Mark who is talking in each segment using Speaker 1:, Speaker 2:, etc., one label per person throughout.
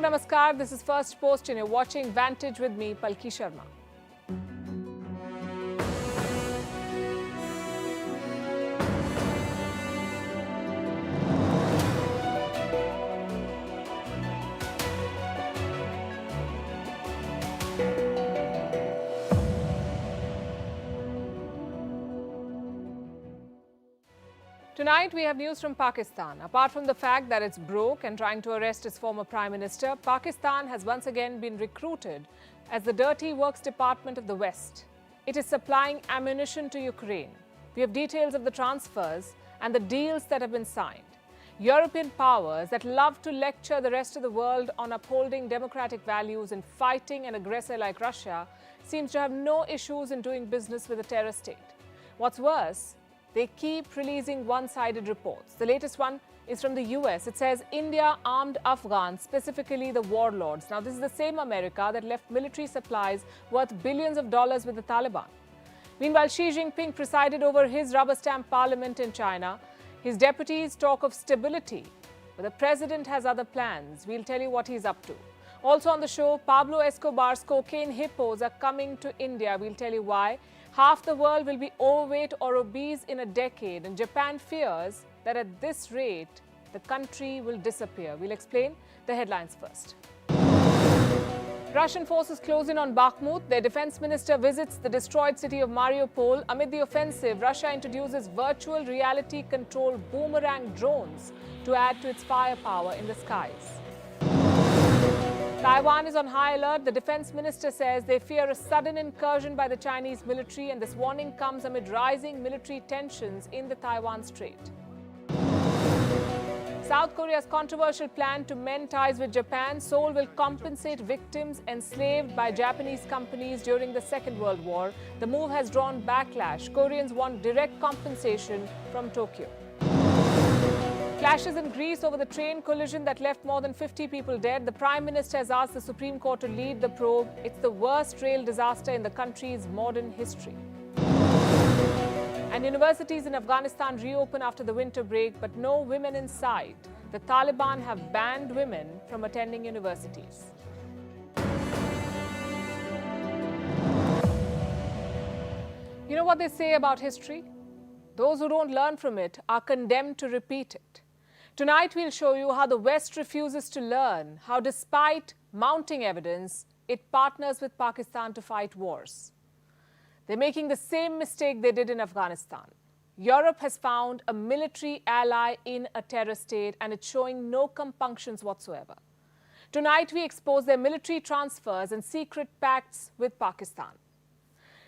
Speaker 1: Hello, Namaskar. This is Firstpost and you're watching Vantage with me, Palki Sharma. Tonight, we have news from Pakistan. Apart from the fact that it's broke and trying to arrest its former Prime Minister, Pakistan has once again been recruited as the dirty works department of the West. It is supplying ammunition to Ukraine. We have details of the transfers and the deals that have been signed. European powers that love to lecture the rest of the world on upholding democratic values and fighting an aggressor like Russia seems to have no issues in doing business with a terror state. What's worse, they keep releasing one-sided reports. The latest one is from the US. It says India armed Afghans, specifically the Warlords. Now, this is the same America that left military supplies worth billions of dollars with the Taliban. Meanwhile, Xi Jinping presided over his rubber stamp parliament in China. His deputies talk of stability, but the president has other plans. We'll tell you what he's up to. Also on the show, Pablo Escobar's cocaine hippos are coming to India. We'll tell you why. Half the world will be overweight or obese in a decade, and Japan fears that at this rate, the country will disappear. We'll explain the headlines first. Russian forces close in on Bakhmut. Their defense minister visits the destroyed city of Mariupol. Amid the offensive, Russia introduces virtual reality-controlled boomerang drones to add to its firepower in the skies. Taiwan is on high alert. The defense minister says they fear a sudden incursion by the Chinese military, and this warning comes amid rising military tensions in the Taiwan Strait. South Korea's controversial plan to mend ties with Japan. Seoul will compensate victims enslaved by Japanese companies during the Second World War. The move has drawn backlash. Koreans want direct compensation from Tokyo. Clashes in Greece over the train collision that left more than 50 people dead. The Prime Minister has asked the Supreme Court to lead the probe. It's the worst rail disaster in the country's modern history. And universities in Afghanistan reopen after the winter break, but no women in sight. The Taliban have banned women from attending universities. You know what they say about history? Those who don't learn from it are condemned to repeat it. Tonight, we'll show you how the West refuses to learn, how despite mounting evidence, it partners with Pakistan to fight wars. They're making the same mistake they did in Afghanistan. Europe has found a military ally in a terror state, and it's showing no compunctions whatsoever. Tonight, we expose their military transfers and secret pacts with Pakistan.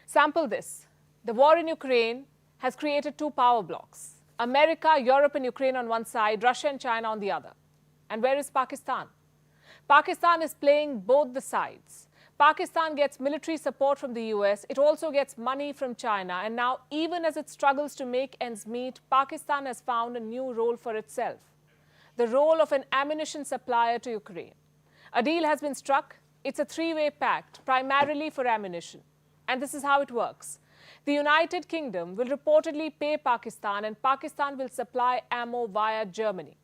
Speaker 1: Sample this. The war in Ukraine has created two power blocks. America, Europe and Ukraine on one side, Russia and China on the other. And where is Pakistan? Pakistan is playing both the sides. Pakistan gets military support from the US. It also gets money from China. And now, even as it struggles to make ends meet, Pakistan has found a new role for itself. The role of an ammunition supplier to Ukraine. A deal has been struck. It's a three-way pact, primarily for ammunition. And this is how it works. The United Kingdom will reportedly pay Pakistan, and Pakistan will supply ammo via Germany.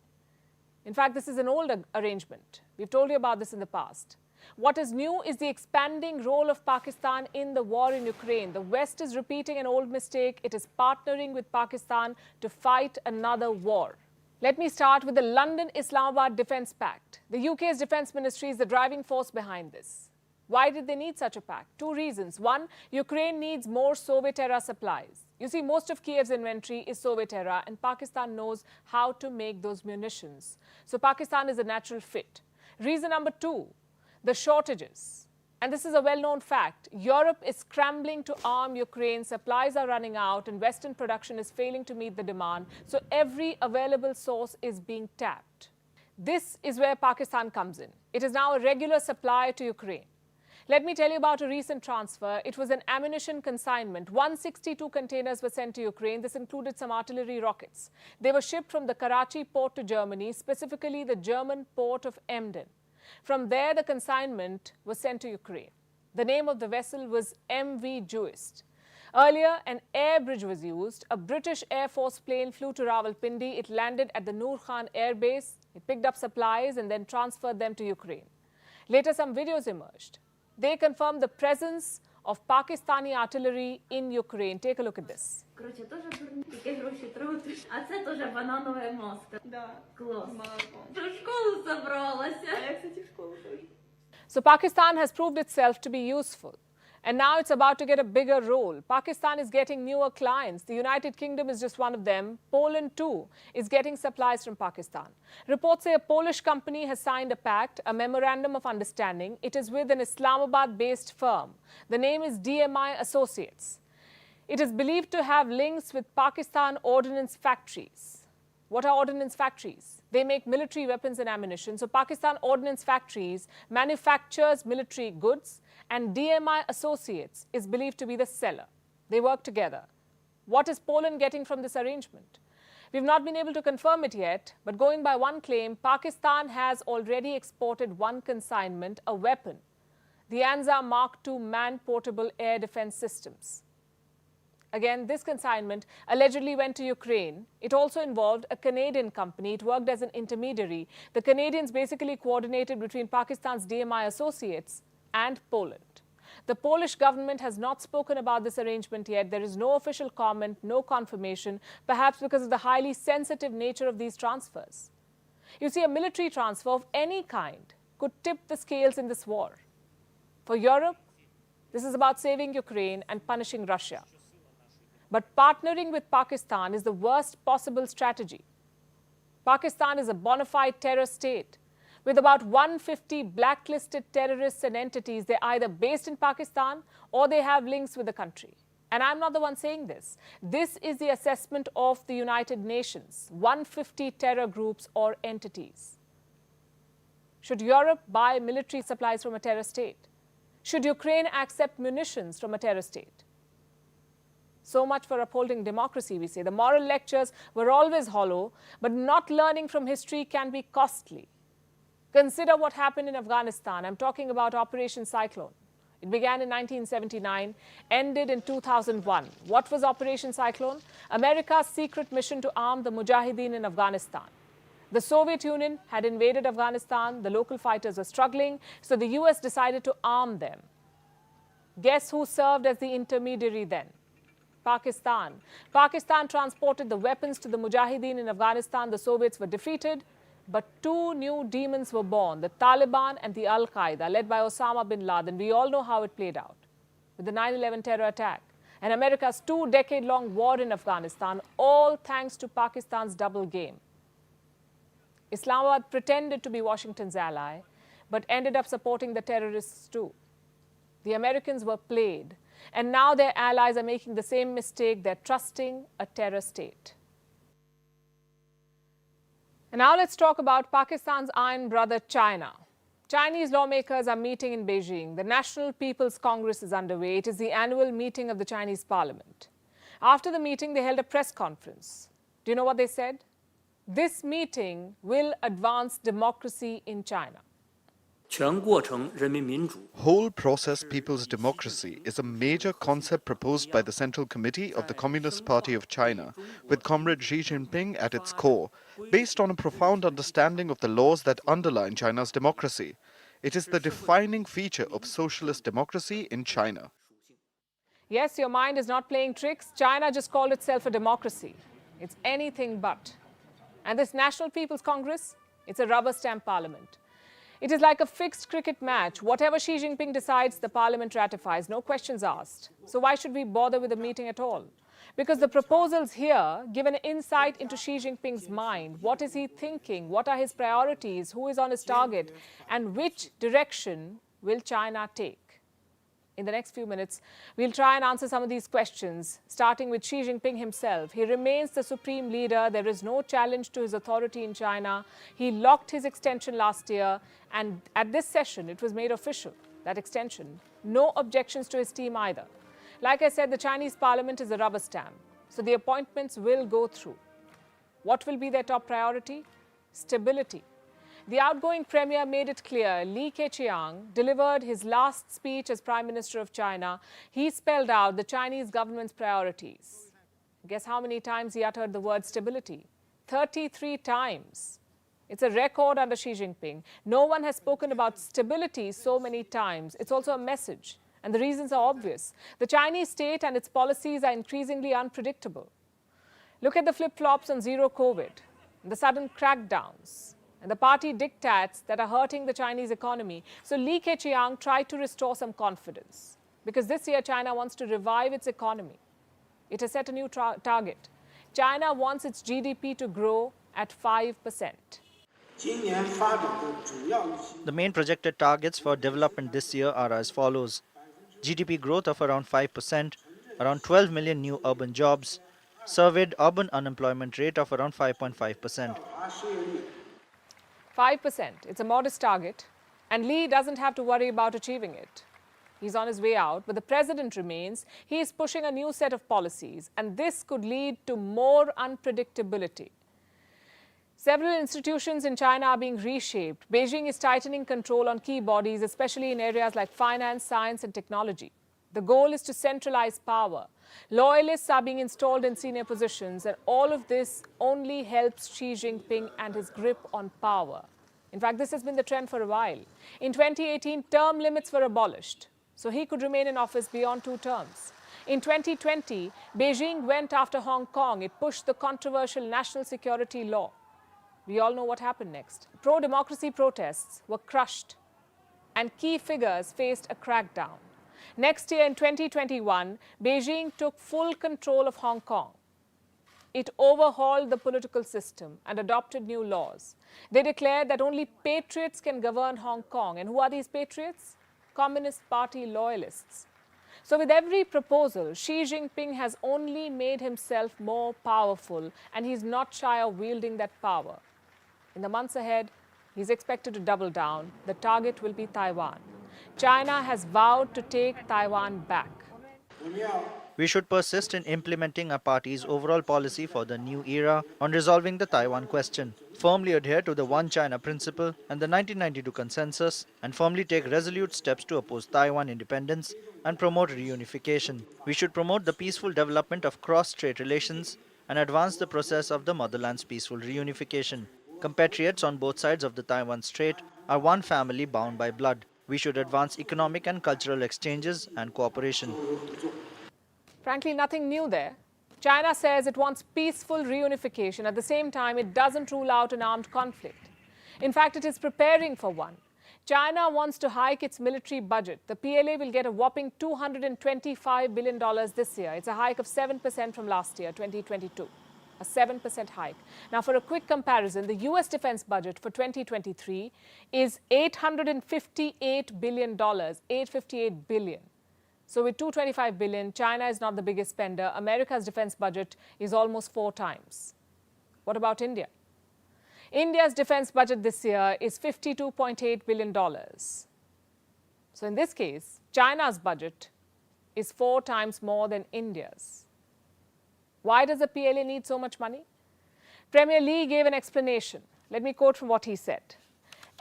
Speaker 1: In fact, this is an old arrangement. We've told you about this in the past. What is new is the expanding role of Pakistan in the war in Ukraine. The West is repeating an old mistake. It is partnering with Pakistan to fight another war. Let me start with the London-Islamabad Defence Pact. The UK's Defence Ministry is the driving force behind this. Why did they need such a pact? Two reasons. One, Ukraine needs more Soviet-era supplies. You see, most of Kiev's inventory is Soviet-era, and Pakistan knows how to make those munitions. So Pakistan is a natural fit. Reason number two, the shortages. And this is a well-known fact. Europe is scrambling to arm Ukraine. Supplies are running out, and Western production is failing to meet the demand. So every available source is being tapped. This is where Pakistan comes in. It is now a regular supplier to Ukraine. Let me tell you about a recent transfer. It was an ammunition consignment. 162 containers were sent to Ukraine. This included some artillery rockets. They were shipped from the Karachi port to Germany, specifically the German port of Emden. From there, the consignment was sent to Ukraine. The name of the vessel was MV Jurist. Earlier, an air bridge was used. A British Air Force plane flew to Rawalpindi. It landed at the Noor Khan Air Base. It picked up supplies and then transferred them to Ukraine. Later, some videos emerged. They confirmed the presence of Pakistani artillery in Ukraine. Take a look at this.
Speaker 2: Короче, теж тільки гроші тратиш. А це теж бананова маска.
Speaker 3: Да.
Speaker 2: Клас. До школу собралася.
Speaker 3: А я, кстати, в школу тоже.
Speaker 1: So Pakistan has proved itself to be useful. And now it's about to get a bigger role. Pakistan is getting newer clients. The United Kingdom is just one of them. Poland, too, is getting supplies from Pakistan. Reports say a Polish company has signed a pact, a memorandum of understanding. It is with an Islamabad-based firm. The name is DMI Associates. It is believed to have links with Pakistan ordnance factories. What are ordnance factories? They make military weapons and ammunition. So Pakistan Ordnance Factories manufactures military goods, and DMI Associates is believed to be the seller. They work together. What is Poland getting from this arrangement? We've not been able to confirm it yet, but going by one claim, Pakistan has already exported one consignment, a weapon, the Anza Mark II man-portable air defense systems. Again, this consignment allegedly went to Ukraine. It also involved a Canadian company. It worked as an intermediary. The Canadians basically coordinated between Pakistan's DMI Associates and Poland. The Polish government has not spoken about this arrangement yet. There is no official comment, no confirmation, perhaps because of the highly sensitive nature of these transfers. You see, a military transfer of any kind could tip the scales in this war. For Europe, this is about saving Ukraine and punishing Russia. But partnering with Pakistan is the worst possible strategy. Pakistan is a bona fide terror state. With about 150 blacklisted terrorists and entities, they're either based in Pakistan or they have links with the country. And I'm not the one saying this. This is the assessment of the United Nations, 150 terror groups or entities. Should Europe buy military supplies from a terror state? Should Ukraine accept munitions from a terror state? So much for upholding democracy, we say. The moral lectures were always hollow, but not learning from history can be costly. Consider what happened in Afghanistan. I'm talking about Operation Cyclone. It began in 1979, ended in 2001. What was Operation Cyclone? America's secret mission to arm the Mujahideen in Afghanistan. The Soviet Union had invaded Afghanistan. The local fighters were struggling, so the US decided to arm them. Guess who served as the intermediary then? Pakistan. Pakistan transported the weapons to the Mujahideen in Afghanistan. The Soviets were defeated, but two new demons were born, the Taliban and the Al-Qaeda, led by Osama bin Laden. We all know how it played out with the 9/11 terror attack and America's two-decade-long war in Afghanistan, all thanks to Pakistan's double game. Islamabad pretended to be Washington's ally, but ended up supporting the terrorists too. The Americans were played, and now their allies are making the same mistake. They're trusting a terror state. And now let's talk about Pakistan's iron brother, China. Chinese lawmakers are meeting in Beijing. The National People's Congress is underway. It is the annual meeting of the Chinese parliament. After the meeting, they held a press conference. Do you know what they said? This meeting will advance democracy in China.
Speaker 4: Whole process people's democracy is a major concept proposed by the Central Committee of the Communist Party of China, with Comrade Xi Jinping at its core, based on a profound understanding of the laws that underline China's democracy. It is the defining feature of socialist democracy in China.
Speaker 1: Yes, your mind is not playing tricks. China just called itself a democracy. It's anything but. And this National People's Congress, it's a rubber stamp parliament. It is like a fixed cricket match. Whatever Xi Jinping decides, the parliament ratifies, no questions asked. So why should we bother with a meeting at all? Because the proposals here give an insight into Xi Jinping's mind. What is he thinking? What are his priorities? Who is on his target? And which direction will China take? In the next few minutes, we'll try and answer some of these questions, starting with Xi Jinping himself. He remains the supreme leader. There is no challenge to his authority in China. He locked his extension last year, and at this session, it was made official, that extension. No objections to his team either. Like I said, the Chinese parliament is a rubber stamp, so the appointments will go through. What will be their top priority? Stability. The outgoing premier made it clear. Li Keqiang delivered his last speech as Prime Minister of China. He spelled out the Chinese government's priorities. Guess how many times he uttered the word stability? 33 times. It's a record under Xi Jinping. No one has spoken about stability so many times. It's also a message. And the reasons are obvious. The Chinese state and its policies are increasingly unpredictable. Look at the flip-flops on zero COVID, the sudden crackdowns, and the party diktats that are hurting the Chinese economy. So Li Keqiang tried to restore some confidence. Because this year, China wants to revive its economy. It has set a new target. China wants its GDP to grow at 5%.
Speaker 3: The main projected targets for development this year are as follows. GDP growth of around 5%, around 12 million new urban jobs, surveyed urban unemployment rate of around 5.5%.
Speaker 1: 5%. It's a modest target, and Li doesn't have to worry about achieving it. He's on his way out, but the president remains. He is pushing a new set of policies, and this could lead to more unpredictability. Several institutions in China are being reshaped. Beijing is tightening control on key bodies, especially in areas like finance, science, and technology. The goal is to centralize power. Loyalists are being installed in senior positions, and all of this only helps Xi Jinping and his grip on power. In fact, this has been the trend for a while. In 2018, term limits were abolished, so he could remain in office beyond 2 terms. In 2020, Beijing went after Hong Kong. It pushed the controversial national security law. We all know what happened next. Pro-democracy protests were crushed, and key figures faced a crackdown. Next year, in 2021, Beijing took full control of Hong Kong. It overhauled the political system and adopted new laws. They declared that only patriots can govern Hong Kong. And who are these patriots? Communist Party loyalists. So with every proposal, Xi Jinping has only made himself more powerful, and he's not shy of wielding that power. In the months ahead, he's expected to double down. The target will be Taiwan. China has vowed to take Taiwan back.
Speaker 3: We should persist in implementing our party's overall policy for the new era on resolving the Taiwan question, firmly adhere to the One China principle and the 1992 consensus, and firmly take resolute steps to oppose Taiwan independence and promote reunification. We should promote the peaceful development of cross-strait relations and advance the process of the motherland's peaceful reunification. Compatriots on both sides of the Taiwan Strait are one family bound by blood. We should advance economic and cultural exchanges and cooperation.
Speaker 1: Frankly, nothing new there. China says it wants peaceful reunification. At the same time, it doesn't rule out an armed conflict. In fact, it is preparing for one. China wants to hike its military budget. The PLA will get a whopping $225 billion this year. It's a hike of 7% from last year, 2022. A 7% hike. Now, for a quick comparison, the US defense budget for 2023 is $858 billion, $858 billion. So with $225 billion, China is not the biggest spender. America's defense budget is almost 4 times. What about India? India's defense budget this year is $52.8 billion. So in this case, China's budget is 4 times more than India's. Why does the PLA need so much money? Premier Li gave an explanation. Let me quote from what he said.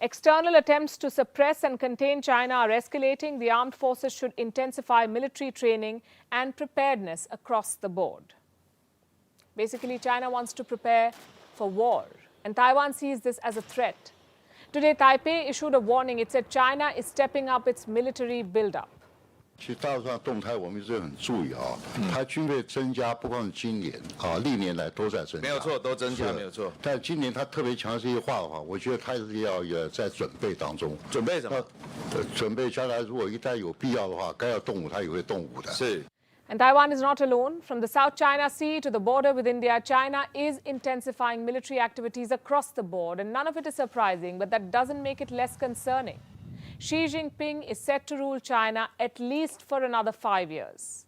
Speaker 1: External attempts to suppress and contain China are escalating. The armed forces should intensify military training and preparedness across the board. Basically, China wants to prepare for war, and Taiwan sees this as a threat. Today, Taipei issued a warning. It said China is stepping up its military buildup.
Speaker 5: 其实大陆上动态我们一直很注意啊，它军费增加不光是今年啊，历年来都在增加，
Speaker 6: 没有错，都增加，没有错。
Speaker 5: 但今年它特别强势化的话，我觉得它是要在准备当中。
Speaker 6: 准备什么？
Speaker 5: 准备将来如果一旦有必要的话，该要动武它也会动武的。
Speaker 6: 是。
Speaker 1: And Taiwan is not alone. From the South China Sea to the border with India, China is intensifying military activities across the board. And none of it is surprising, but that doesn't make it less concerning. Xi Jinping is set to rule China at least for another 5 years.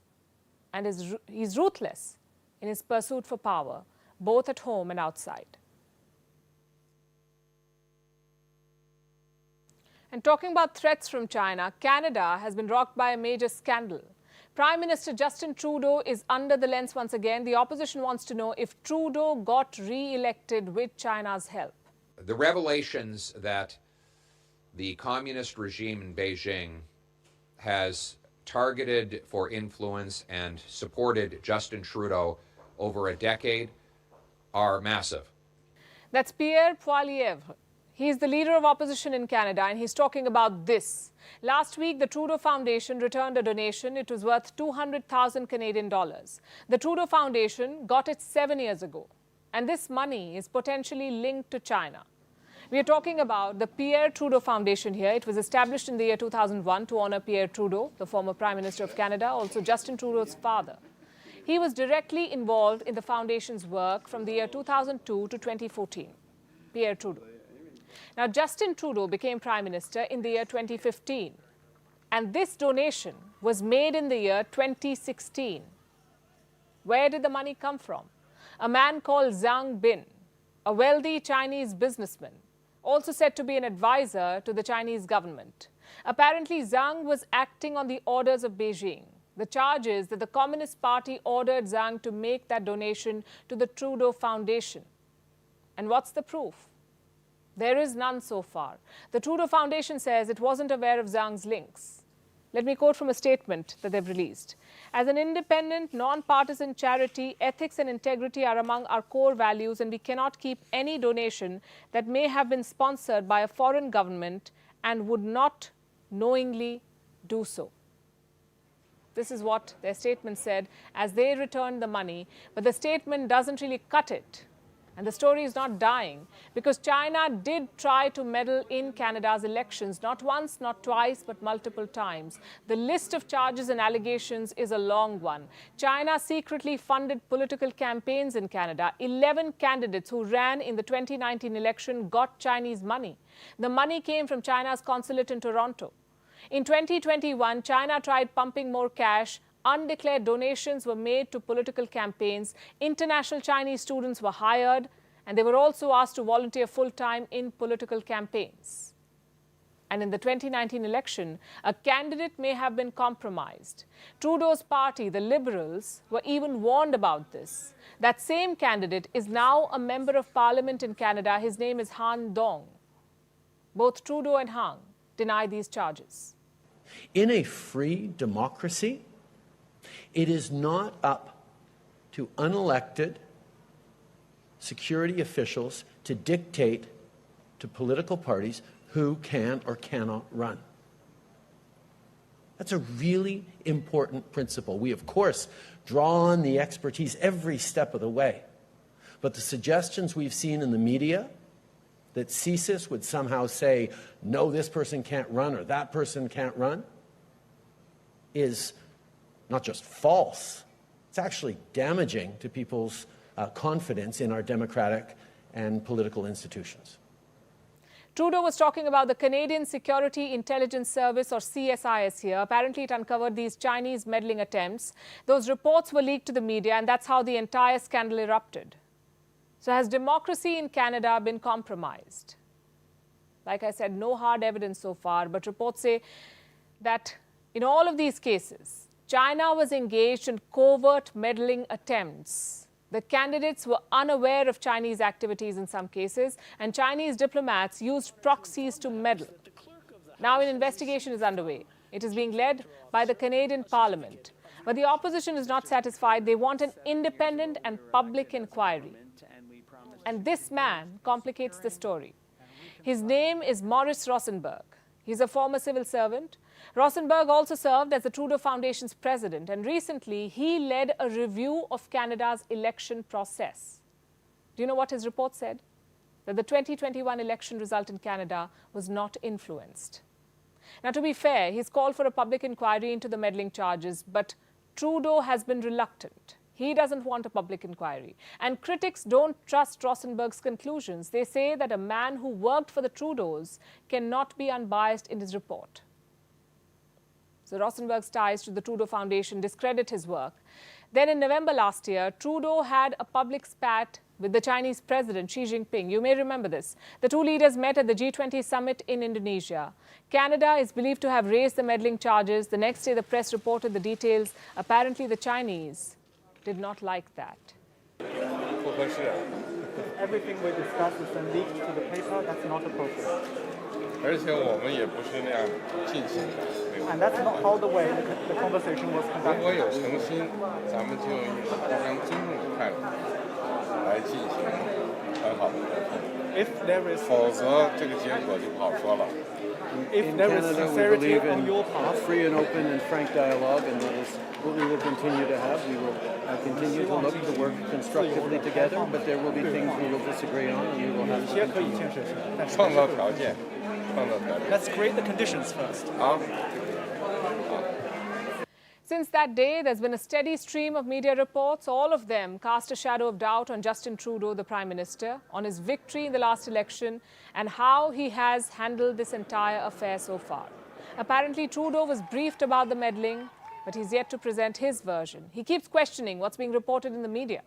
Speaker 1: And he's ruthless in his pursuit for power, both at home and outside. And talking about threats from China, Canada has been rocked by a major scandal. Prime Minister Justin Trudeau is under the lens once again. The opposition wants to know if Trudeau got re-elected with China's help.
Speaker 7: The revelations that the communist regime in Beijing has targeted for influence and supported Justin Trudeau over a decade are massive.
Speaker 1: That's Pierre Poilievre. He's the leader of opposition in Canada, and he's talking about this. Last week, the Trudeau Foundation returned a donation. It was worth 200,000 Canadian dollars. The Trudeau Foundation got it 7 years ago, and this money is potentially linked to China. We are talking about the Pierre Trudeau Foundation here. It was established in the year 2001 to honor Pierre Trudeau, the former Prime Minister of Canada, also Justin Trudeau's father. He was directly involved in the foundation's work from the year 2002 to 2014. Pierre Trudeau. Now, Justin Trudeau became Prime Minister in the year 2015, and this donation was made in the year 2016. Where did the money come from? A man called Zhang Bin, a wealthy Chinese businessman, also said to be an advisor to the Chinese government. Apparently, Zhang was acting on the orders of Beijing. The charge is that the Communist Party ordered Zhang to make that donation to the Trudeau Foundation. And what's the proof? There is none so far. The Trudeau Foundation says it wasn't aware of Zhang's links. Let me quote from a statement that they've released. As an independent, non-partisan charity, ethics and integrity are among our core values, and we cannot keep any donation that may have been sponsored by a foreign government and would not knowingly do so. This is what their statement said as they returned the money, but the statement doesn't really cut it. And the story is not dying, because China did try to meddle in Canada's elections, not once, not twice, but multiple times. The list of charges and allegations is a long one. China secretly funded political campaigns in Canada. 11 candidates who ran in the 2019 election got Chinese money. The money came from China's consulate in Toronto. In 2021, China tried pumping more cash. Undeclared donations were made to political campaigns. International Chinese students were hired, and they were also asked to volunteer full-time in political campaigns. And in the 2019 election, a candidate may have been compromised. Trudeau's party, the Liberals, were even warned about this. That same candidate is now a member of parliament in Canada. His name is Han Dong. Both Trudeau and Han deny these charges.
Speaker 6: In a free democracy, it is not up to unelected security officials to dictate to political parties who can or cannot run. That's a really important principle. We, of course, draw on the expertise every step of the way. But the suggestions we've seen in the media that CSIS would somehow say, no, this person can't run or that person can't run, is not just false, it's actually damaging to people's confidence in our democratic and political institutions.
Speaker 1: Trudeau was talking about the Canadian Security Intelligence Service, or CSIS here. Apparently, it uncovered these Chinese meddling attempts. Those reports were leaked to the media, and that's how the entire scandal erupted. So has democracy in Canada been compromised? Like I said, no hard evidence so far, but reports say that in all of these cases, China was engaged in covert meddling attempts. The candidates were unaware of Chinese activities in some cases, and Chinese diplomats used proxies to meddle. Now an investigation is underway. It is being led by the Canadian Parliament. But the opposition is not satisfied. They want an independent and public inquiry. And this man complicates the story. His name is Maurice Rosenberg. He's a former civil servant. Rosenberg also served as the Trudeau Foundation's president, and recently he led a review of Canada's election process. Do you know what his report said? That the 2021 election result in Canada was not influenced. Now, to be fair, he's called for a public inquiry into the meddling charges, but Trudeau has been reluctant. He doesn't want a public inquiry. And critics don't trust Rosenberg's conclusions. They say that a man who worked for the Trudeaus cannot be unbiased in his report. So Rosenberg's ties to the Trudeau Foundation discredit his work. Then in November last year, Trudeau had a public spat with the Chinese president, Xi Jinping. You may remember this. The two leaders met at the G20 summit in Indonesia. Canada is believed to have raised the meddling charges. The next day, the press reported the details. Apparently, the Chinese did not like that.
Speaker 8: Everything we discuss is then leaked to the paper. That's not appropriate. And that's not how the way the conversation was conducted. 如果有诚心，咱们就以互相尊重的态度来进行很好的沟通。If there is
Speaker 9: 否则这个结果就不好说了。
Speaker 8: if
Speaker 6: In
Speaker 8: there is
Speaker 6: Canada, we
Speaker 8: sincerity
Speaker 6: believe
Speaker 8: on
Speaker 6: in
Speaker 8: your part,
Speaker 6: free and open and frank dialogue, and that is what we will continue to have. We will continue to look to work constructively together, but there will be things we will disagree on, and we will have
Speaker 8: 有
Speaker 6: to
Speaker 8: 些可以
Speaker 6: continue.
Speaker 8: 建设性，但是
Speaker 9: 创造条件，创造条件。
Speaker 8: Let's create the conditions first.
Speaker 9: 好。
Speaker 1: Since that day, there's been a steady stream of media reports. All of them cast a shadow of doubt on Justin Trudeau, the Prime Minister, on his victory in the last election and how he has handled this entire affair so far. Apparently, Trudeau was briefed about the meddling, but he's yet to present his version. He keeps questioning what's being reported in the media.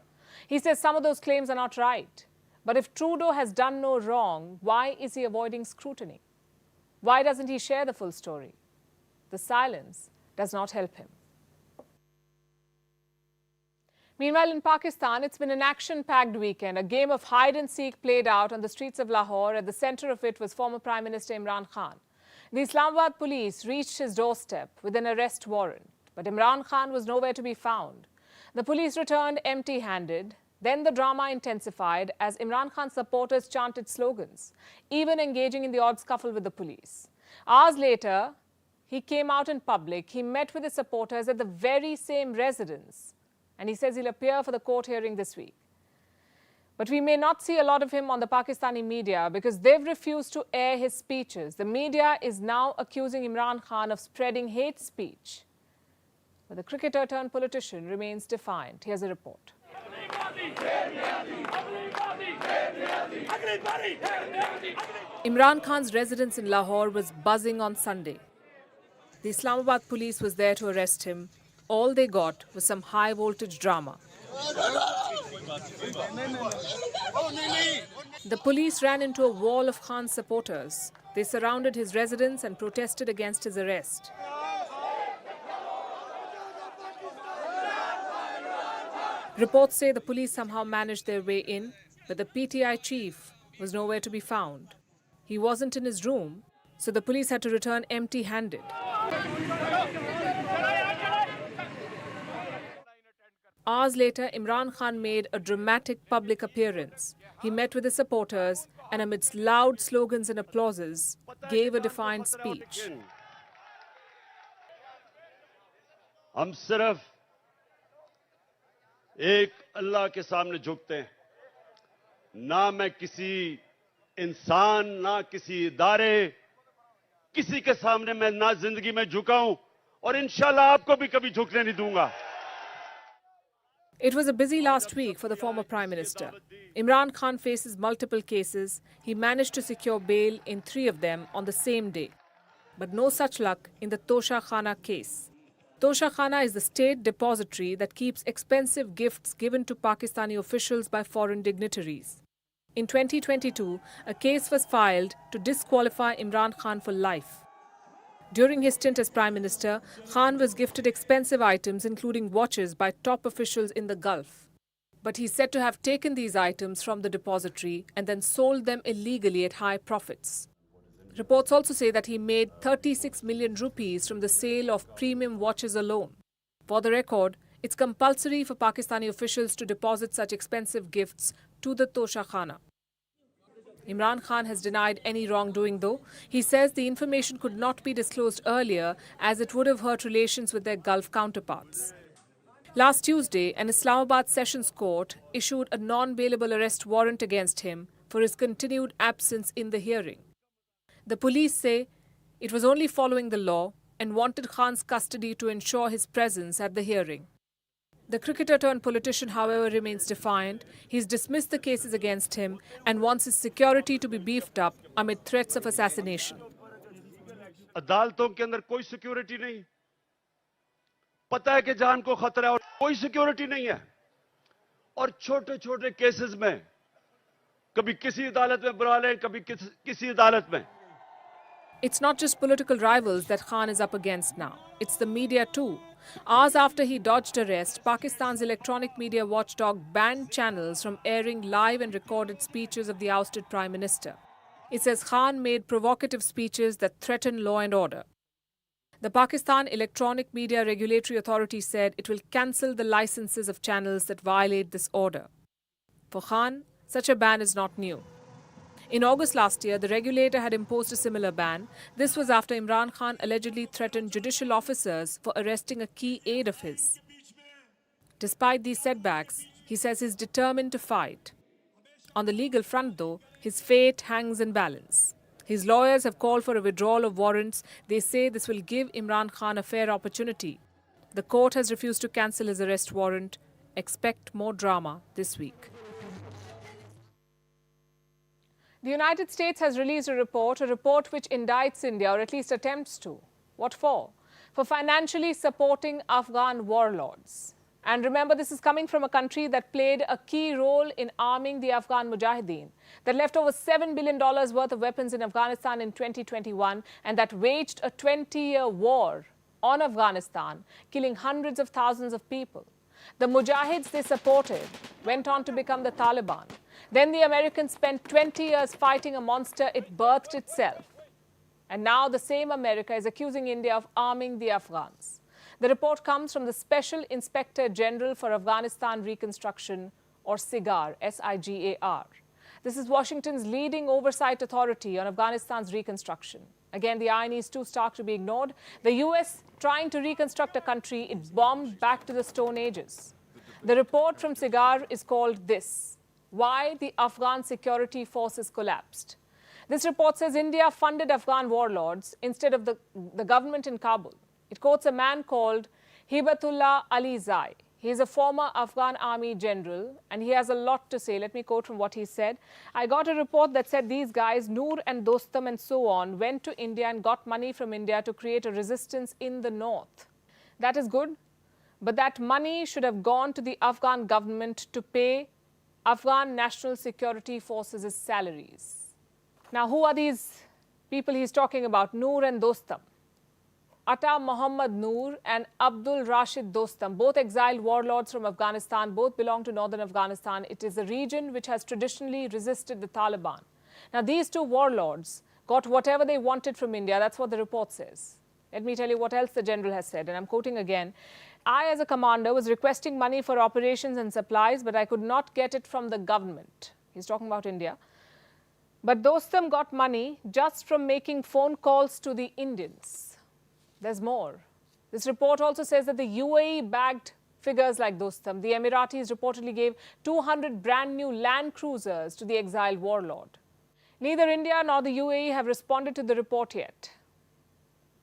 Speaker 1: He says some of those claims are not right. But if Trudeau has done no wrong, why is he avoiding scrutiny? Why doesn't he share the full story? The silence does not help him. Meanwhile, in Pakistan, it's been an action-packed weekend. A game of hide-and-seek played out on the streets of Lahore. At the center of it was former Prime Minister Imran Khan. The Islamabad police reached his doorstep with an arrest warrant. But Imran Khan was nowhere to be found. The police returned empty-handed. Then the drama intensified as Imran Khan's supporters chanted slogans, even engaging in the odd scuffle with the police. Hours later, he came out in public. He met with his supporters at the very same residence. And he says he'll appear for the court hearing this week. But we may not see a lot of him on the Pakistani media because they've refused to air his speeches. The media is now accusing Imran Khan of spreading hate speech. But the cricketer turned politician remains defiant. Here's a report. Imran Khan's residence in Lahore was buzzing on Sunday. The Islamabad police was there to arrest him. All they got was some high-voltage drama. The police ran into a wall of Khan's supporters. They surrounded his residence and protested against his arrest. Reports say the police somehow managed their way in, but the PTI chief was nowhere to be found. He wasn't in his room, so the police had to return empty-handed. Hours later, Imran Khan made a dramatic public appearance. He met with his supporters and amidst loud slogans and applauses, gave a defiant speech.
Speaker 10: हम सिर्फ एक अल्लाह के सामने झुकते हैं ना मैं किसी इंसान ना किसी इदारे किसी के सामने मैं ना जिंदगी में झुका हूं और इंशाल्लाह आपको भी कभी झुकने नहीं दूंगा.
Speaker 1: It was a busy last week for the former Prime Minister. Imran Khan faces multiple cases. He managed to secure bail in 3 of them on the same day. But no such luck in the Tosha Khana case. Tosha Khana is the state depository that keeps expensive gifts given to Pakistani officials by foreign dignitaries. In 2022, a case was filed to disqualify Imran Khan for life. During his stint as Prime Minister, Khan was gifted expensive items including watches by top officials in the Gulf. But he's said to have taken these items from the depository and then sold them illegally at high profits. Reports also say that he made 36 million rupees from the sale of premium watches alone. For the record, it's compulsory for Pakistani officials to deposit such expensive gifts to the Tosha Khana. Imran Khan has denied any wrongdoing though. He says the information could not be disclosed earlier as it would have hurt relations with their Gulf counterparts. Last Tuesday, an Islamabad Sessions Court issued a non-bailable arrest warrant against him for his continued absence in the hearing. The police say it was only following the law and wanted Khan's custody to ensure his presence at the hearing. The cricketer turned politician, however, remains defiant. He's dismissed the cases against him and wants his security to be beefed up amid threats of assassination.
Speaker 10: अदालतों के अंदर कोई security नहीं. पता है कि जान को खतरा है और कोई सिक्योरिटी नहीं है. और छोटे-छोटे केसेस में कभी किसी अदालत में बुला लें, कभी किसी अदालत में.
Speaker 1: It's not just political rivals that Khan is up against now. It's the media too. Hours after he dodged arrest, Pakistan's electronic media watchdog banned channels from airing live and recorded speeches of the ousted Prime Minister. It says Khan made provocative speeches that threaten law and order. The Pakistan Electronic Media Regulatory Authority said it will cancel the licenses of channels that violate this order. For Khan, such a ban is not new. In August last year, the regulator had imposed a similar ban. This was after Imran Khan allegedly threatened judicial officers for arresting a key aide of his. Despite these setbacks, he says he's determined to fight. On the legal front, though, his fate hangs in balance. His lawyers have called for a withdrawal of warrants. They say this will give Imran Khan a fair opportunity. The court has refused to cancel his arrest warrant. Expect more drama this week. The United States has released a report which indicts India, or at least attempts to. What for? For financially supporting Afghan warlords. And remember, this is coming from a country that played a key role in arming the Afghan Mujahideen, that left over $7 billion worth of weapons in Afghanistan in 2021, and that waged a 20-year war on Afghanistan, killing hundreds of thousands of people. The Mujahids they supported went on to become the Taliban. Then the Americans spent 20 years fighting a monster it birthed itself. And now the same America is accusing India of arming the Afghans. The report comes from the Special Inspector General for Afghanistan Reconstruction, or SIGAR, S-I-G-A-R. This is Washington's leading oversight authority on Afghanistan's reconstruction. Again, the irony is too stark to be ignored. The US, trying to reconstruct a country it bombed back to the Stone Ages. The report from SIGAR is called this: Why the Afghan Security Forces Collapsed. This report says India funded Afghan warlords instead of the government in Kabul. It quotes a man called Hibatullah Ali Zai. He is a former Afghan army general, and he has a lot to say. Let me quote from what he said. I got a report that said these guys, Noor and Dostum and so on, went to India and got money from India to create a resistance in the north. That is good, but that money should have gone to the Afghan government to pay Afghan National Security Forces' salaries. Now, who are these people he's talking about? Noor and Dostum. Atta Muhammad Noor and Abdul Rashid Dostum, both exiled warlords from Afghanistan, both belong to northern Afghanistan. It is a region which has traditionally resisted the Taliban. Now, these two warlords got whatever they wanted from India. That's what the report says. Let me tell you what else the general has said, and I'm quoting again. I, as a commander, was requesting money for operations and supplies, but I could not get it from the government. He's talking about India. But Dostum got money just from making phone calls to the Indians. There's more. This report also says that the UAE bagged figures like Dostum. The Emiratis reportedly gave 200 brand new Land Cruisers to the exiled warlord. Neither India nor the UAE have responded to the report yet.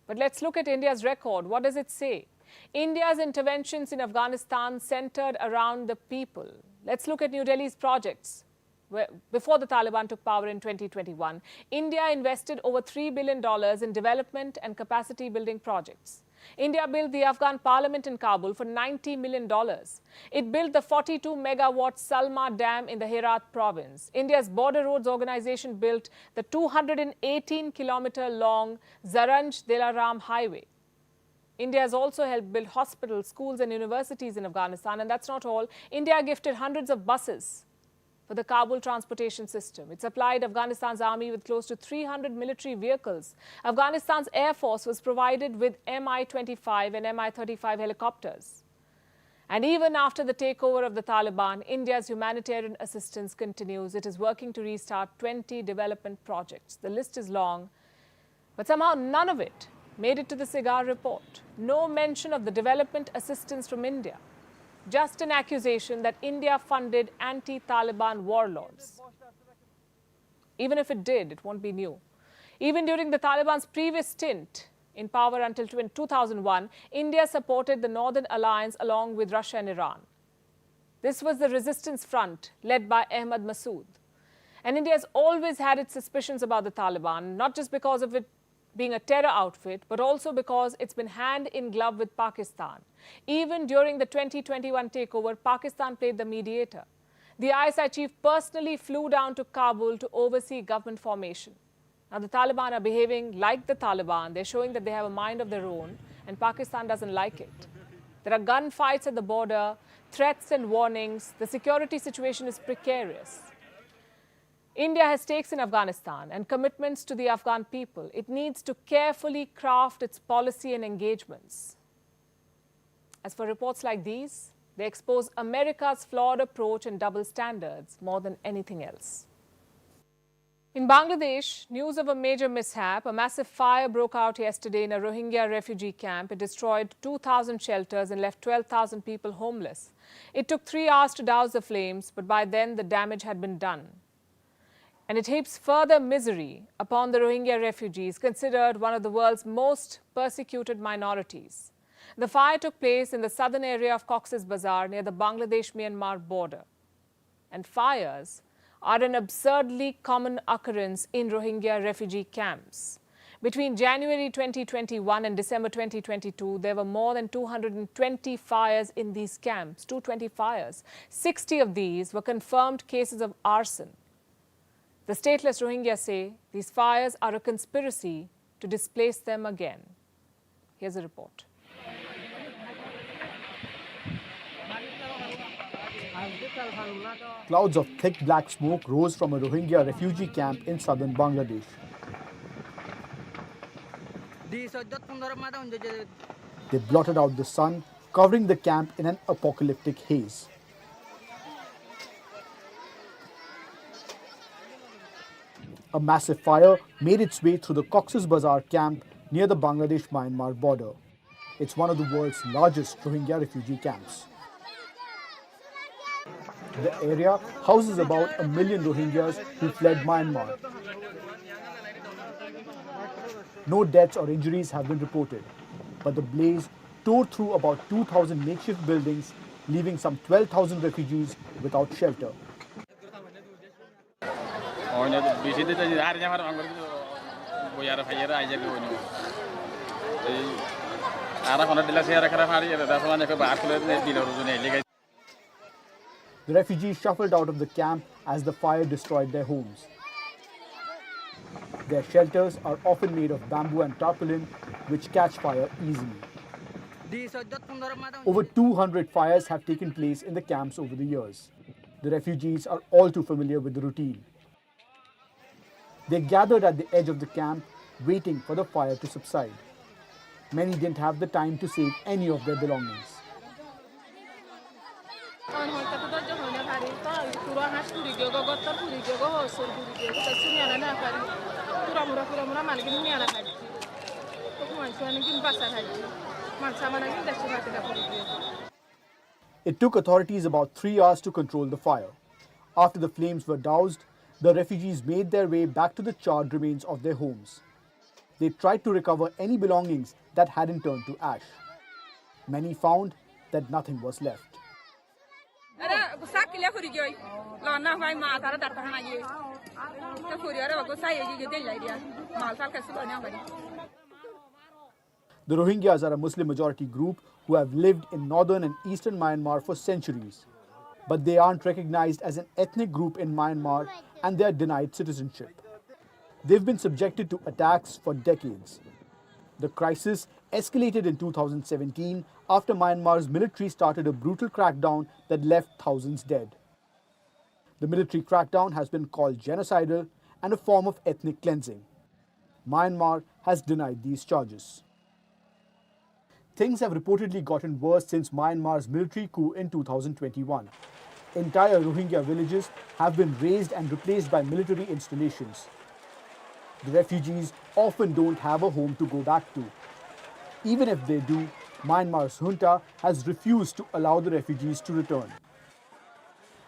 Speaker 1: But let's look at India's record. What does it say? India's interventions in Afghanistan centered around the people. Let's look at New Delhi's projects. Before the Taliban took power in 2021, India invested over $3 billion in development and capacity building projects. India built the Afghan parliament in Kabul for $90 million. It built the 42-megawatt Salma Dam in the Herat province. India's Border Roads Organization built the 218-kilometer-long Zaranj-Dilaram Highway. India has also helped build hospitals, schools and universities in Afghanistan. And that's not all. India gifted hundreds of buses for the Kabul transportation system. It supplied Afghanistan's army with close to 300 military vehicles. Afghanistan's Air Force was provided with Mi-25 and Mi-35 helicopters. And even after the takeover of the Taliban, India's humanitarian assistance continues. It is working to restart 20 development projects. The list is long, but somehow none of it made it to the SIGAR report. No mention of the development assistance from India. Just an accusation that India funded anti-Taliban warlords. Even if it did, it won't be new. Even during the Taliban's previous stint in power until 2001, India supported the Northern Alliance along with Russia and Iran. This was the resistance front led by Ahmad Massoud. And India has always had its suspicions about the Taliban, not just because of it being a terror outfit, but also because it's been hand in glove with Pakistan. Even during the 2021 takeover, Pakistan played the mediator. The ISI chief personally flew down to Kabul to oversee government formation. Now, the Taliban are behaving like the Taliban. They're showing that they have a mind of their own, and Pakistan doesn't like it. There are gunfights at the border, threats and warnings. The security situation is precarious. India has stakes in Afghanistan and commitments to the Afghan people. It needs to carefully craft its policy and engagements. As for reports like these, they expose America's flawed approach and double standards more than anything else. In Bangladesh, news of a major mishap. A massive fire broke out yesterday in a Rohingya refugee camp. It destroyed 2,000 shelters and left 12,000 people homeless. It took 3 hours to douse the flames, but by then the damage had been done. And it heaps further misery upon the Rohingya refugees, considered one of the world's most persecuted minorities. The fire took place in the southern area of Cox's Bazar near the Bangladesh-Myanmar border. And fires are an absurdly common occurrence in Rohingya refugee camps. Between January 2021 and December 2022, there were more than 220 fires in these camps, 220 fires. 60 of these were confirmed cases of arson. The stateless Rohingya say these fires are a conspiracy to displace them again. Here's a report.
Speaker 11: Clouds of thick black smoke rose from a Rohingya refugee camp in southern Bangladesh. They blotted out the sun, covering the camp in an apocalyptic haze. A massive fire made its way through the Cox's Bazar camp near the Bangladesh-Myanmar border. It's one of the world's largest Rohingya refugee camps. The area houses about 1 million Rohingyas who fled Myanmar. No deaths or injuries have been reported, but the blaze tore through about 2,000 makeshift buildings, leaving some 12,000 refugees without shelter. The refugees shuffled out of the camp as the fire destroyed their homes. Their shelters are often made of bamboo and tarpaulin, which catch fire easily. Over 200 fires have taken place in the camps over the years. The refugees are all too familiar with the routine. They gathered at the edge of the camp, waiting for the fire to subside. Many didn't have the time to save any of their belongings. It took authorities about 3 hours to control the fire. After the flames were doused, the refugees made their way back to the charred remains of their homes. They tried to recover any belongings that hadn't turned to ash. Many found that nothing was left. The Rohingyas are a Muslim-majority group who have lived in northern and eastern Myanmar for centuries. But they aren't recognized as an ethnic group in Myanmar and they are denied citizenship. They've been subjected to attacks for decades. The crisis escalated in 2017 after Myanmar's military started a brutal crackdown that left thousands dead. The military crackdown has been called genocidal and a form of ethnic cleansing. Myanmar has denied these charges. Things have reportedly gotten worse since Myanmar's military coup in 2021. Entire Rohingya villages have been razed and replaced by military installations. The refugees often don't have a home to go back to. Even if they do, Myanmar's junta has refused to allow the refugees to return.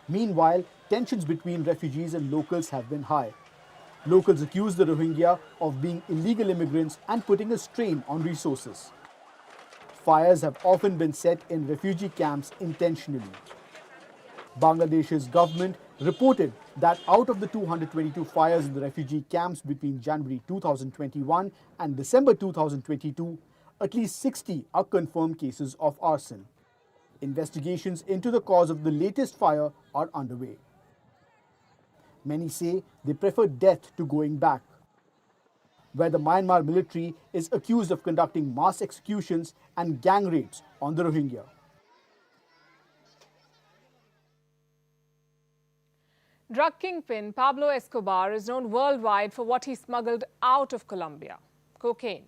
Speaker 11: Meanwhile, tensions between refugees and locals have been high. Locals accuse the Rohingya of being illegal immigrants and putting a strain on resources. Fires have often been set in refugee camps intentionally. Bangladesh's government reported that out of the 222 fires in the refugee camps between January 2021 and December 2022, at least 60 are confirmed cases of arson. Investigations into the cause of the latest fire are underway. Many say they prefer death to going back, where the Myanmar military is accused of conducting mass executions and gang rapes on the Rohingya.
Speaker 1: Drug kingpin Pablo Escobar is known worldwide for what he smuggled out of Colombia: cocaine.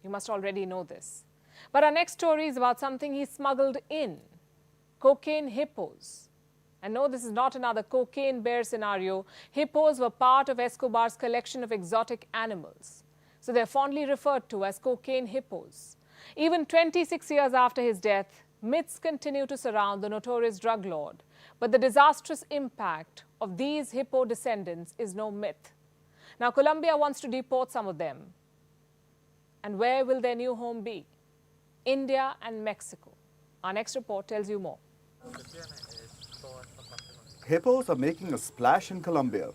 Speaker 1: You must already know this. But our next story is about something he smuggled in: cocaine hippos. And no, this is not another cocaine bear scenario. Hippos were part of Escobar's collection of exotic animals. So they're fondly referred to as cocaine hippos. Even 26 years after his death, myths continue to surround the notorious drug lord. But the disastrous impact of these hippo descendants is no myth. Now, Colombia wants to deport some of them. And where will their new home be? India and Mexico. Our next report tells you more.
Speaker 4: Hippos are making a splash in Colombia.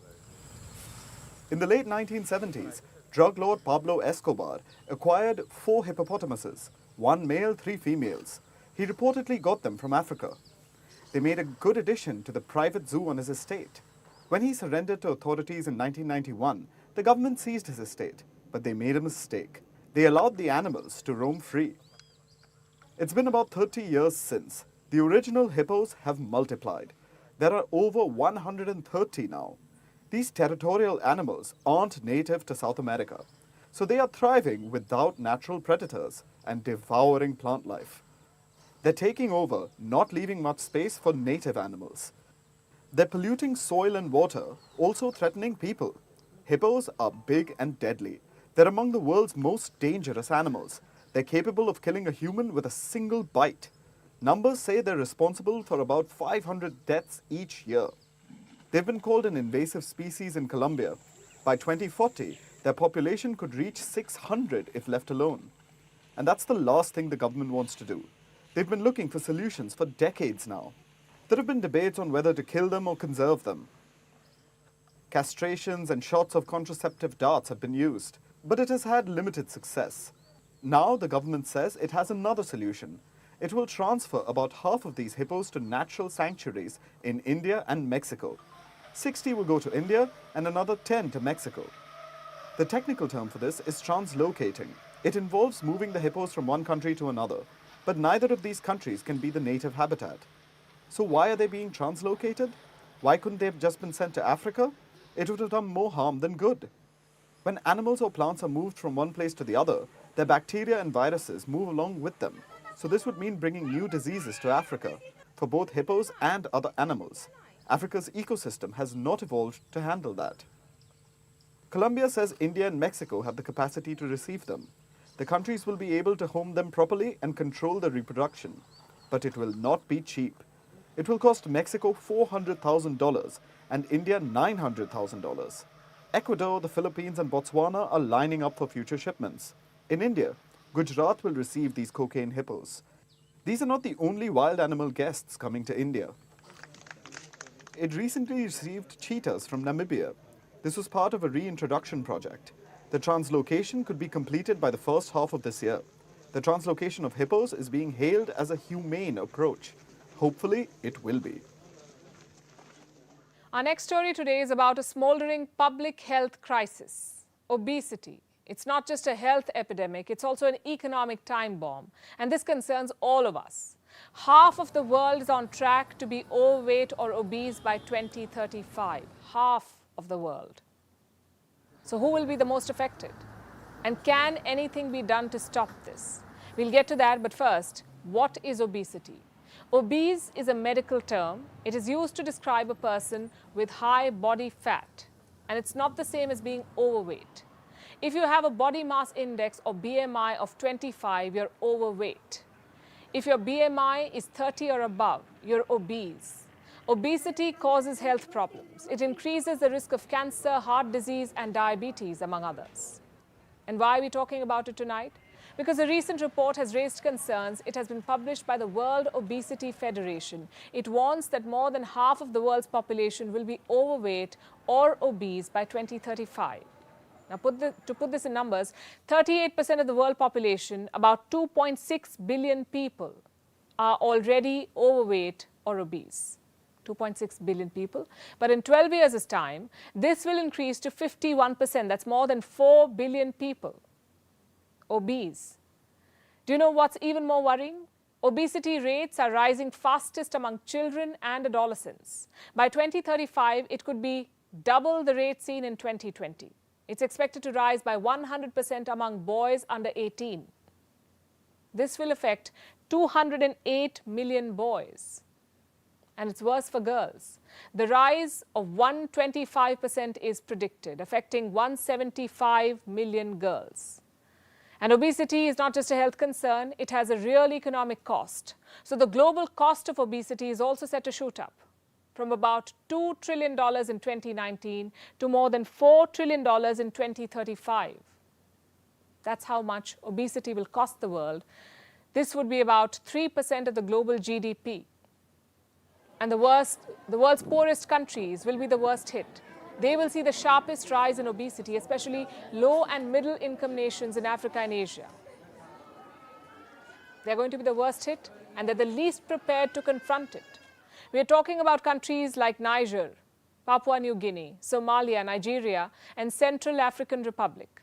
Speaker 4: In the late 1970s, drug lord Pablo Escobar acquired 4 hippopotamuses, 1 male, 3 females. He reportedly got them from Africa. They made a good addition to the private zoo on his estate. When he surrendered to authorities in 1991, the government seized his estate, but they made a mistake. They allowed the animals to roam free. It's been about 30 years since. The original hippos have multiplied. There are over 130 now. These territorial animals aren't native to South America, so they are thriving without natural predators and devouring plant life. They're taking over, not leaving much space for native animals. They're polluting soil and water, also threatening people. Hippos are big and deadly. They're among the world's most dangerous animals. They're capable of killing a human with a single bite. Numbers say they're responsible for about 500 deaths each year. They've been called an invasive species in Colombia. By 2040, their population could reach 600 if left alone. And that's the last thing the government wants to do. They've been looking for solutions for decades now. There have been debates on whether to kill them or conserve them. Castrations and shots of contraceptive darts have been used, but it has had limited success. Now the government says it has another solution. It will transfer about half of these hippos to natural sanctuaries in India and Mexico. 60 will go to India and another 10 to Mexico. The technical term for this is translocating. It involves moving the hippos from one country to another, but neither of these countries can be the native habitat. So why are they being translocated? Why couldn't they have just been sent to Africa? It would have done more harm than good. When animals or plants are moved from one place to the other, their bacteria and viruses move along with them. So this would mean bringing new diseases to Africa for both hippos and other animals. Africa's ecosystem has not evolved to handle that. Colombia says India and Mexico have the capacity to receive them. The countries will be able to home them properly and control their reproduction. But it will not be cheap. It will cost Mexico $400,000 and India $900,000. Ecuador, the Philippines and Botswana are lining up for future shipments. In India, Gujarat will receive these cocaine hippos. These are not the only wild animal guests coming to India. It recently received cheetahs from Namibia. This was part of a reintroduction project. The translocation could be completed by the first half of this year. The translocation of hippos is being hailed as a humane approach. Hopefully, it will be.
Speaker 1: Our next story today is about a smoldering public health crisis, obesity. It's not just a health epidemic, it's also an economic time bomb. And this concerns all of us. Half of the world is on track to be overweight or obese by 2035. Half of the world. So who will be the most affected? And can anything be done to stop this? We'll get to that, but first, what is obesity? Obese is a medical term. It is used to describe a person with high body fat. And it's not the same as being overweight. If you have a body mass index or BMI of 25, you're overweight. If your BMI is 30 or above, you're obese. Obesity causes health problems. It increases the risk of cancer, heart disease, and diabetes, among others. And why are we talking about it tonight? Because a recent report has raised concerns. It has been published by the World Obesity Federation. It warns that more than half of the world's population will be overweight or obese by 2035. Now, to put this in numbers, 38% of the world population, about 2.6 billion people, are already overweight or obese. 2.6 billion people. But in 12 years' time, this will increase to 51%. That's more than 4 billion people obese. Do you know what's even more worrying? Obesity rates are rising fastest among children and adolescents. By 2035, it could be double the rate seen in 2020. It's expected to rise by 100% among boys under 18. This will affect 208 million boys. And it's worse for girls. The rise of 125% is predicted, affecting 175 million girls. And obesity is not just a health concern, it has a real economic cost. So the global cost of obesity is also set to shoot up from about $2 trillion in 2019 to more than $4 trillion in 2035. That's how much obesity will cost the world. This would be about 3% of the global GDP. And the world's poorest countries will be the worst hit. They will see the sharpest rise in obesity, especially low and middle income nations in Africa and Asia. They're going to be the worst hit, and they're the least prepared to confront it. We're talking about countries like Niger, Papua New Guinea, Somalia, Nigeria, and Central African Republic.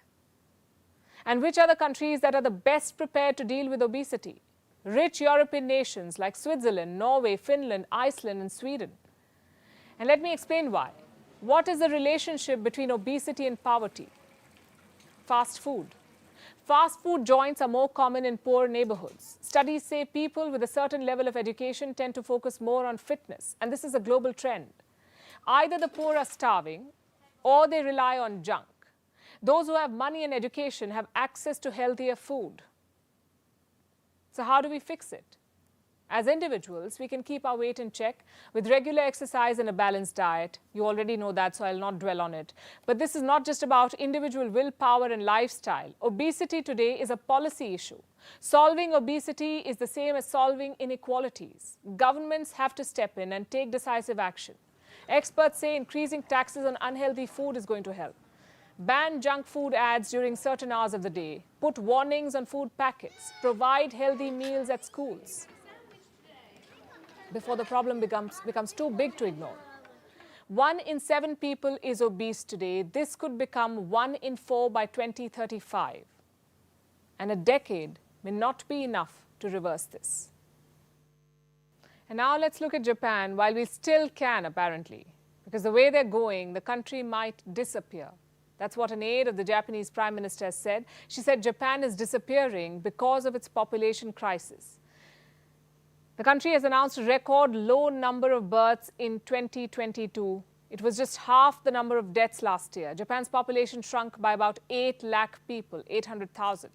Speaker 1: And which are the countries that are the best prepared to deal with obesity? Rich European nations like Switzerland, Norway, Finland, Iceland, and Sweden. And let me explain why. What is the relationship between obesity and poverty? Fast food. Fast food joints are more common in poor neighborhoods. Studies say people with a certain level of education tend to focus more on fitness, and this is a global trend. Either the poor are starving or they rely on junk. Those who have money and education have access to healthier food. So how do we fix it? As individuals, we can keep our weight in check with regular exercise and a balanced diet. You already know that, so I'll not dwell on it. But this is not just about individual willpower and lifestyle. Obesity today is a policy issue. Solving obesity is the same as solving inequalities. Governments have to step in and take decisive action. Experts say increasing taxes on unhealthy food is going to help. Ban junk food ads during certain hours of the day. Put warnings on food packets. Provide healthy meals at schools before the problem becomes too big to ignore. 1 in 7 people is obese today. This could become 1 in 4 by 2035. And a decade may not be enough to reverse this. And now let's look at Japan, while we still can, apparently. Because the way they're going, the country might disappear. That's what an aide of the Japanese Prime Minister has said. She said Japan is disappearing because of its population crisis. The country has announced a record low number of births in 2022. It was just half the number of deaths last year. Japan's population shrunk by about 8 lakh people, 800,000.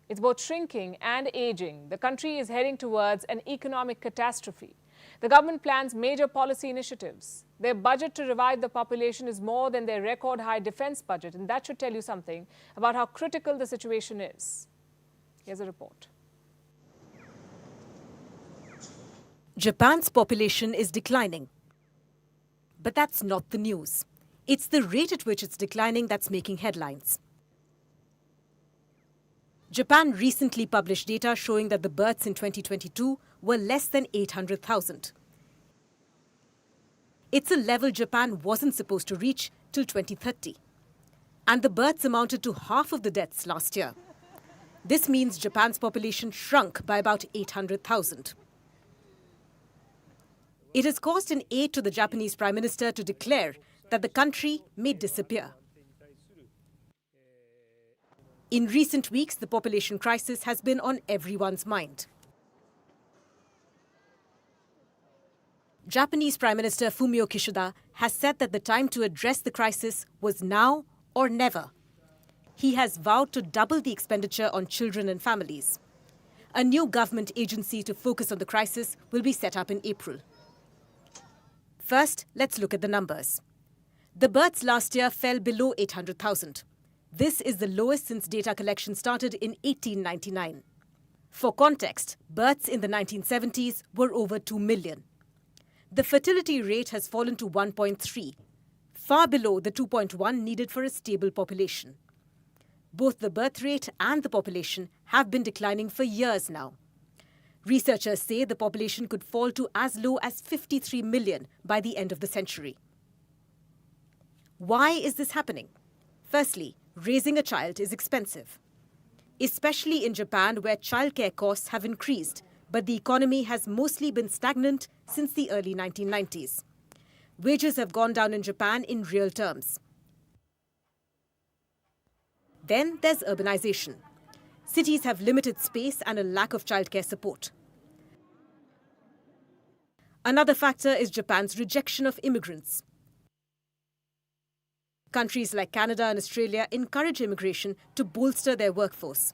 Speaker 1: It's both shrinking and aging. The country is heading towards an economic catastrophe. The government plans major policy initiatives. Their budget to revive the population is more than their record high defense budget, and that should tell you something about how critical the situation is. Here's a report.
Speaker 12: Japan's population is declining. But that's not the news. It's the rate at which it's declining that's making headlines. Japan recently published data showing that the births in 2022 were less than 800,000. It's a level Japan wasn't supposed to reach till 2030. And the births amounted to half of the deaths last year. This means Japan's population shrunk by about 800,000. It has caused an aide to the Japanese Prime Minister to declare that the country may disappear. In recent weeks, the population crisis has been on everyone's mind. Japanese Prime Minister Fumio Kishida has said that the time to address the crisis was now or never. He has vowed to double the expenditure on children and families. A new government agency to focus on the crisis will be set up in April. First, let's look at the numbers. The births last year fell below 800,000. This is the lowest since data collection started in 1899. For context, births in the 1970s were over 2 million. The fertility rate has fallen to 1.3, far below the 2.1 needed for a stable population. Both the birth rate and the population have been declining for years now. Researchers say the population could fall to as low as 53 million by the end of the century. Why is this happening? Firstly, raising a child is expensive, especially in Japan, where childcare costs have increased, but the economy has mostly been stagnant since the early 1990s. Wages have gone down in Japan in real terms. Then there's urbanization. Cities have limited space and a lack of childcare support. Another factor is Japan's rejection of immigrants. Countries like Canada and Australia encourage immigration to bolster their workforce.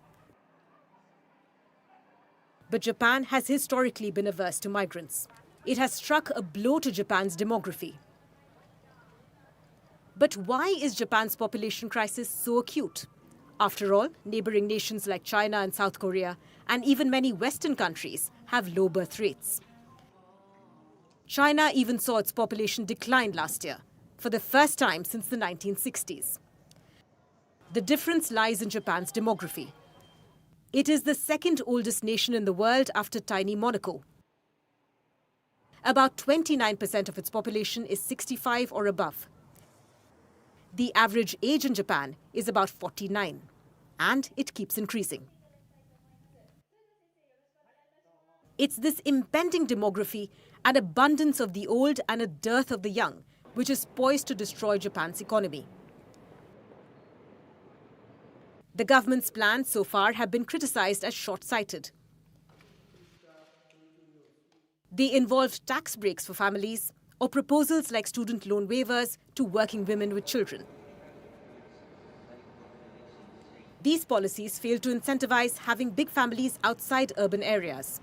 Speaker 12: But Japan has historically been averse to migrants. It has struck a blow to Japan's demography. But why is Japan's population crisis so acute? After all, neighboring nations like China and South Korea, and even many Western countries, have low birth rates. China even saw its population decline last year, for the first time since the 1960s. The difference lies in Japan's demography. It is the second oldest nation in the world after tiny Monaco. About 29% of its population is 65 or above. The average age in Japan is about 49, and it keeps increasing. It's this impending demography, an abundance of the old and a dearth of the young, which is poised to destroy Japan's economy. The government's plans so far have been criticized as short-sighted. They involved tax breaks for families or proposals like student loan waivers to working women with children. These policies fail to incentivize having big families outside urban areas.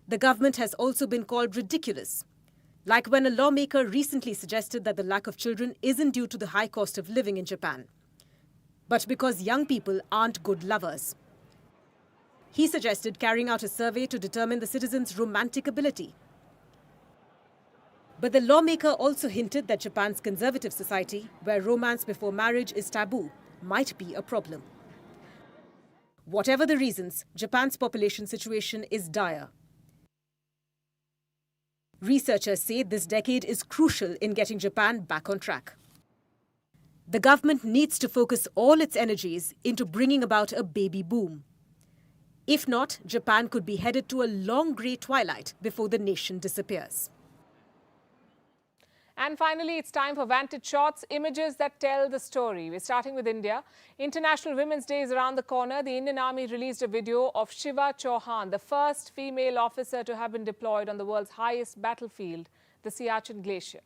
Speaker 12: The government has also been called ridiculous, like when a lawmaker recently suggested that the lack of children isn't due to the high cost of living in Japan, but because young people aren't good lovers. He suggested carrying out a survey to determine the citizens' romantic ability. But the lawmaker also hinted that Japan's conservative society, where romance before marriage is taboo, might be a problem. Whatever the reasons, Japan's population situation is dire. Researchers say this decade is crucial in getting Japan back on track. The government needs to focus all its energies into bringing about a baby boom. If not, Japan could be headed to a long grey twilight before the nation disappears.
Speaker 1: And finally, it's time for Vantage Shots, images that tell the story. We're starting with India. International Women's Day is around the corner. The Indian Army released a video of Shiva Chauhan, the first female officer to have been deployed on the world's highest battlefield, the Siachen Glacier.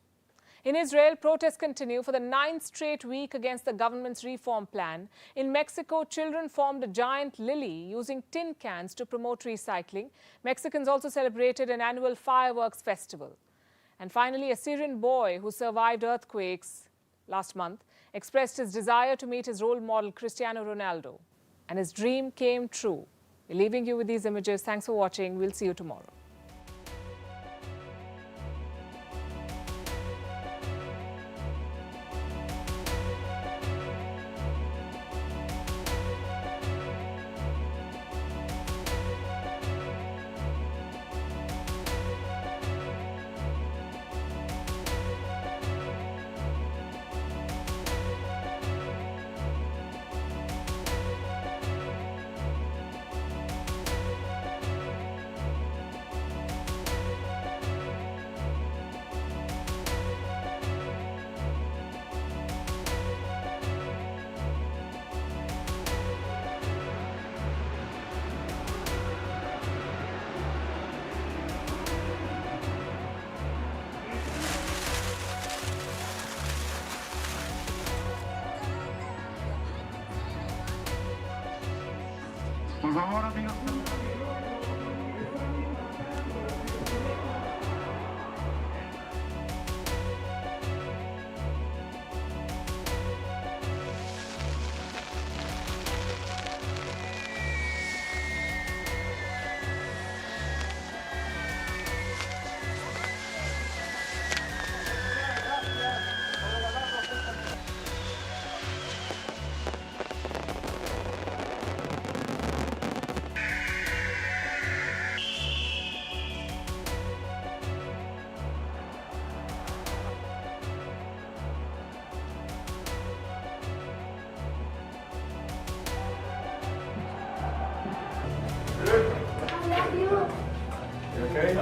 Speaker 1: In Israel, protests continue for the 9th straight week against the government's reform plan. In Mexico, children formed a giant lily using tin cans to promote recycling. Mexicans also celebrated an annual fireworks festival. And finally, a Syrian boy who survived earthquakes last month expressed his desire to meet his role model, Cristiano Ronaldo. And his dream came true. We're leaving you with these images. Thanks for watching. We'll see you tomorrow.
Speaker 13: Por favor, amigos.
Speaker 14: Okay?